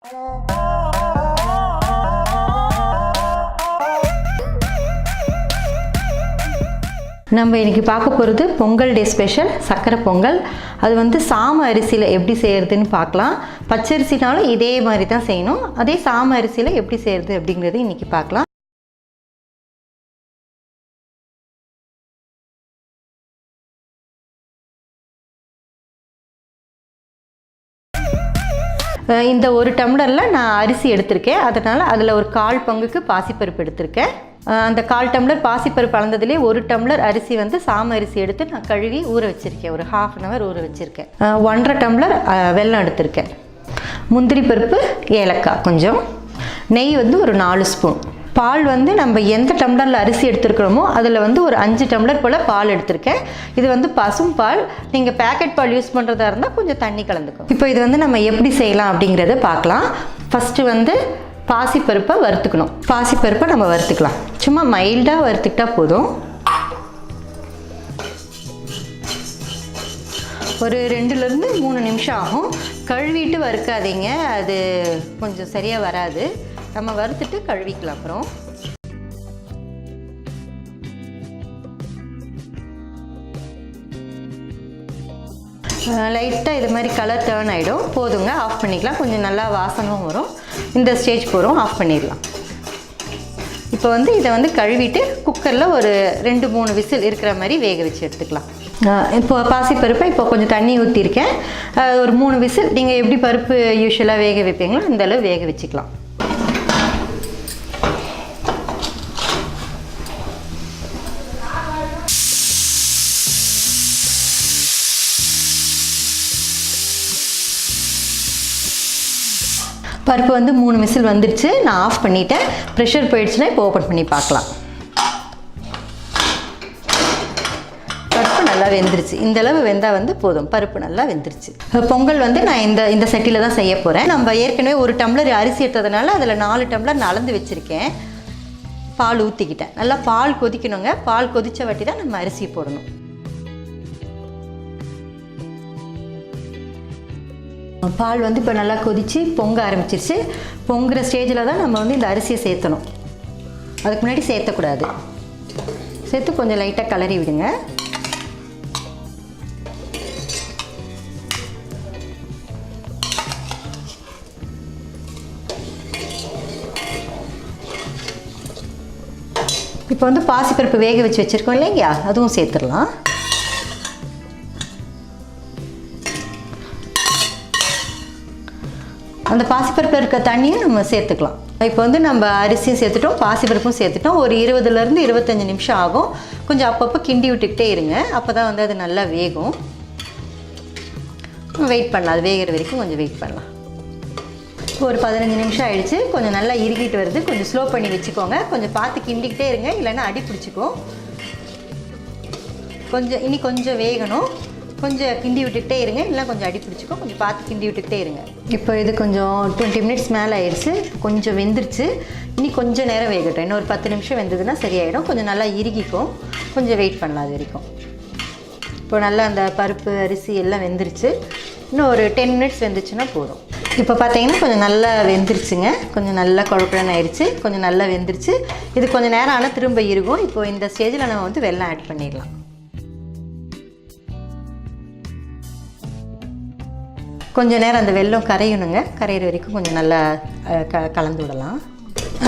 நம்ம இன்றைக்கி பார்க்க போகிறது பொங்கல் டே ஸ்பெஷல் சக்கரை பொங்கல். அது வந்து சாம அரிசியில் எப்படி செய்கிறதுன்னு பார்க்கலாம். பச்சரிசினாலும் இதே மாதிரி தான் செய்யணும். அதே சாம அரிசியில் எப்படி செய்கிறது அப்படிங்கிறது இன்றைக்கி பார்க்கலாம். இந்த ஒரு டம்ளரில் நான் அரிசி எடுத்திருக்கேன். அதனால் அதில் ஒரு 1/4 பங்குக்கு பாசிப்பருப்பு எடுத்திருக்கேன். அந்த 1/4 டம்ளர் பாசிப்பருப்பு அளந்ததுலேயே 1 டம்ளர் அரிசி வந்து சாம அரிசி எடுத்து நான் கழுவி ஊற வச்சுருக்கேன். ஒரு 1/2 hour ஊற வச்சுருக்கேன். 1.5 டம்ளர் வெல்லம் எடுத்திருக்கேன். முந்திரி பருப்பு, ஏலக்காய் கொஞ்சம், நெய் வந்து ஒரு 4 ஸ்பூன். பால் வந்து நம்ம எந்த டம்ளரில் அரிசி எடுத்துருக்கிறோமோ அதில் வந்து ஒரு 5 டம்ளர் போல் பால் எடுத்திருக்கேன். இது வந்து பசும் பால். நீங்கள் பேக்கெட் பால் யூஸ் பண்ணுறதா இருந்தால் கொஞ்சம் தண்ணி கலந்துக்கும். இப்போ இது வந்து நம்ம எப்படி செய்யலாம் அப்படிங்கிறத பார்க்கலாம். ஃபஸ்ட்டு வந்து பாசிப்பருப்பை வறுத்துக்கணும். பாசிப்பருப்பை நம்ம வறுத்துக்கலாம். சும்மா மைல்டாக வறுத்துக்கிட்டா போதும். ஒரு 2லேருந்து 3 நிமிஷம் ஆகும். கழுவிட்டு வறுக்காதீங்க, அது கொஞ்சம் சரியாக வராது. நம்ம வறுத்துட்டு கழுவிக்கலாம். அப்புறம் லைட்டாக இது மாதிரி கலர் டர்ன் ஆகிடும். போதுங்க, ஆஃப் பண்ணிக்கலாம். கொஞ்சம் நல்லா வாசனும் வரும். இந்த ஸ்டேஜ் போகிறோம், ஆஃப் பண்ணிடலாம். இப்போ வந்து இதை வந்து கழுவிட்டு குக்கரில் ஒரு 2-3 விசில் இருக்கிற மாதிரி வேக வச்சு எடுத்துக்கலாம். இப்போ பாசிப்பருப்பை இப்போ கொஞ்சம் தண்ணி ஊற்றிருக்கேன். ஒரு 3 விசில் நீங்கள் எப்படி பருப்பு யூஸ்வலாக வேக வைப்பீங்களோ அந்த அளவு வேக வச்சுக்கலாம். பருப்பு வந்து 3 விசில் வந்துடுச்சு. நான் ஆஃப் பண்ணிட்டேன். ப்ரெஷர் போயிடுச்சுன்னா இப்போ ஓப்பன் பண்ணி பார்க்கலாம். பருப்பு நல்லா வெந்துருச்சு. இந்த அளவு வெந்தால் வந்து போதும். பருப்பு நல்லா வெந்துருச்சு. பொங்கல் வந்து நான் இந்த சட்டியில் தான் செய்ய போகிறேன். நம்ம ஏற்கனவே 1 டம்ளர் அரிசி எடுத்ததுனால அதில் 4 டம்ளர் நான் அளந்து வச்சுருக்கேன். பால் ஊற்றிக்கிட்டேன். நல்லா பால் கொதிக்கணுங்க. பால் கொதித்த வாட்டி தான் நம்ம அரிசி போடணும். பால் வந்து இப்போ நல்லா கொதித்து பொங்க ஆரம்பிச்சிருச்சு. பொங்குற ஸ்டேஜில் தான் நம்ம வந்து இந்த அரிசியை சேர்த்தணும். அதுக்கு முன்னாடி சேர்த்தக்கூடாது. சேர்த்து கொஞ்சம் லைட்டாக கலரி விடுங்க. இப்போ வந்து பாசிப்பருப்பு வேக வச்சு வச்சுருக்கோம் இல்லைங்களா, அதுவும் சேர்த்துடலாம். அந்த பாசிப்பருப்பில் இருக்க தண்ணியும் நம்ம சேர்த்துக்கலாம். இப்போ வந்து நம்ம அரிசியும் சேர்த்துட்டோம், பாசிப்பருப்பும் சேர்த்துட்டோம். ஒரு 20லேருந்து 25 நிமிஷம் ஆகும். கொஞ்சம் அப்பப்போ கிண்டி விட்டுக்கிட்டே இருங்க. அப்போ தான் வந்து அது நல்லா வேகும். வெயிட் பண்ணலாம். அது வேகிற வரைக்கும் கொஞ்சம் வெயிட் பண்ணலாம். ஒரு 15 நிமிஷம் ஆகிடுச்சு. கொஞ்சம் நல்லா இறுகிட்டு வருது. கொஞ்சம் ஸ்லோ பண்ணி வச்சுக்கோங்க. கொஞ்சம் பார்த்து கிண்டிக்கிட்டே இருங்க, இல்லைன்னா அடி பிடிச்சிக்கும். இனி கொஞ்சம் வேகணும். கொஞ்சம் கிண்டி விட்டுக்கிட்டே இருங்க, இல்லை கொஞ்சம் அடி பிடிச்சிக்கோ. கொஞ்சம் பார்த்து கிண்டி விட்டுக்கிட்டே இருங்க. இப்போ இது கொஞ்சம் 20 மினிட்ஸ் மேலே ஆயிடுச்சு. கொஞ்சம் வெந்துருச்சு. இனி கொஞ்சம் நேரம் வேகட்டும். இன்னும் ஒரு 10 நிமிஷம் வெந்ததுன்னா சரியாயிடும். கொஞ்சம் நல்லா இறுகிக்கும். கொஞ்சம் வெயிட் பண்ணலாம் அது வரைக்கும். இப்போ நல்லா அந்த பருப்பு அரிசி எல்லாம் வெந்துருச்சு. இன்னும் ஒரு 10 மினிட்ஸ் வெந்துச்சுன்னா போதும். இப்போ பார்த்தீங்கன்னா கொஞ்சம் நல்லா வெந்துருச்சுங்க. கொஞ்சம் நல்லா குழப்பலன்னு ஆயிடுச்சு. கொஞ்சம் நல்லா வெந்துருச்சு. இது கொஞ்சம் நேரம் ஆனால் திரும்ப இருக்கும். இப்போ இந்த ஸ்டேஜில் நம்ம வந்து வெல்லம் ஆட் பண்ணிடலாம். கொஞ்சம் நேரம் அந்த வெல்லம் கரையணுங்க. கரையிற வரைக்கும் கொஞ்சம் நல்லா கலந்து விடலாம்.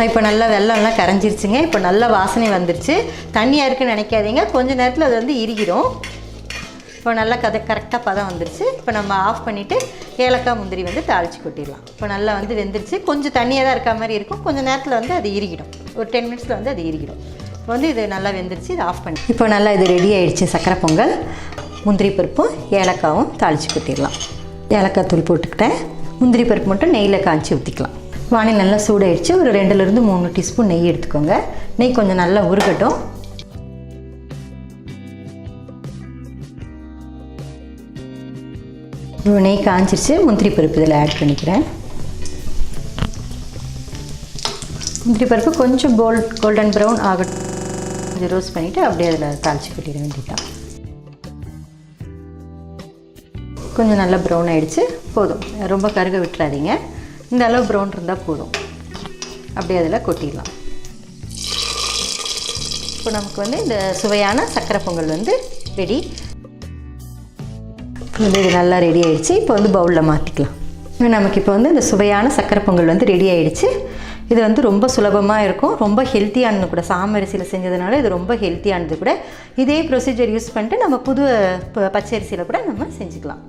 இப்போ நல்லா வெல்லம்லாம் கரைஞ்சிருச்சுங்க. இப்போ நல்லா வாசனை வந்துருச்சு. தண்ணியாக இருக்குன்னு நினைக்காதீங்க. கொஞ்சம் நேரத்தில் அது வந்து இறுகிடும். இப்போ நல்லா கரெக்டாக பதம் வந்துருச்சு. இப்போ நம்ம ஆஃப் பண்ணிவிட்டு ஏலக்காய் முந்திரி வந்து தாளித்து கொட்டிடலாம். இப்போ நல்லா வந்து வெந்துருச்சு. கொஞ்சம் தண்ணியாக தான் இருக்க மாதிரி இருக்கும். கொஞ்சம் நேரத்தில் வந்து அது இறுகிடும். ஒரு 10 மினிட்ஸில் வந்து அது இறுகிடும். இப்போ வந்து இது நல்லா வெந்துருச்சு. இது ஆஃப் பண்ணி இப்போ நல்லா இது ரெடி ஆகிடுச்சு. சக்கரை பொங்கல். முந்திரி பருப்பும் ஏலக்காவும் தாளித்து கொட்டிடலாம். ஏலக்காய் தூள் போட்டுக்கிட்டேன். முந்திரி பருப்பு மட்டும் நெய்யில் காய்ச்சி ஊற்றிக்கலாம். வானல் நல்லா சூடாயிடுச்சு. ஒரு 2லேருந்து 3 டீஸ்பூன் நெய் எடுத்துக்கோங்க. நெய் கொஞ்சம் நல்லா உருகட்டும். நெய் காய்ச்சிருச்சு. முந்திரி பருப்பு இதில் ஆட் பண்ணிக்கிறேன். முந்திரி பருப்பு கொஞ்சம் கோல்டன் ப்ரௌன் ஆகட்டும். கொஞ்சம் ரோஸ்ட் பண்ணிவிட்டு அப்படியே அதில் தாளித்து கொட்டிட வேண்டியதான். கொஞ்சம் நல்லா ப்ரௌன் ஆகிடுச்சு. போதும், ரொம்ப கருக விட்டுறாதீங்க. இந்த அளவு ப்ரௌன் இருந்தால் போதும். அப்படியே அதில் கொட்டிடலாம். இப்போ நமக்கு வந்து இந்த சுவையான சக்கரை பொங்கல் வந்து ரெடி. இப்போ வந்து இது நல்லா ரெடி ஆகிடுச்சு. இப்போ வந்து பவுலில் மாற்றிக்கலாம். நமக்கு இப்போ வந்து இந்த சுவையான சக்கரை பொங்கல் வந்து ரெடி ஆகிடுச்சு. இது வந்து ரொம்ப சுலபமாக இருக்கும், ரொம்ப ஹெல்த்தியானது கூட. சாமரிசியில் செஞ்சதுனால இது ரொம்ப ஹெல்த்தியானது கூட. இதே ப்ரொசீஜர் யூஸ் பண்ணிட்டு நம்ம புது பச்சரிசியில் கூட நம்ம செஞ்சுக்கலாம்.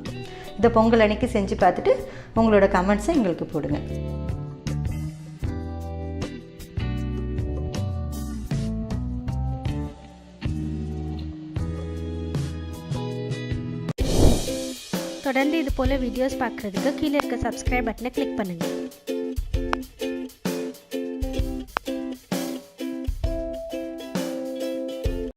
இந்த பொங்கல் அன்னைக்கு செஞ்சு பார்த்துட்டு உங்களோட கமெண்ட்ஸை எங்களுக்கு போடுங்க. தொடர்ந்து இது போல் வீடியோஸ் பார்க்குறதுக்கு கீழே இருக்க சப்ஸ்கிரைப் பட்டனை கிளிக் பண்ணுங்கள்.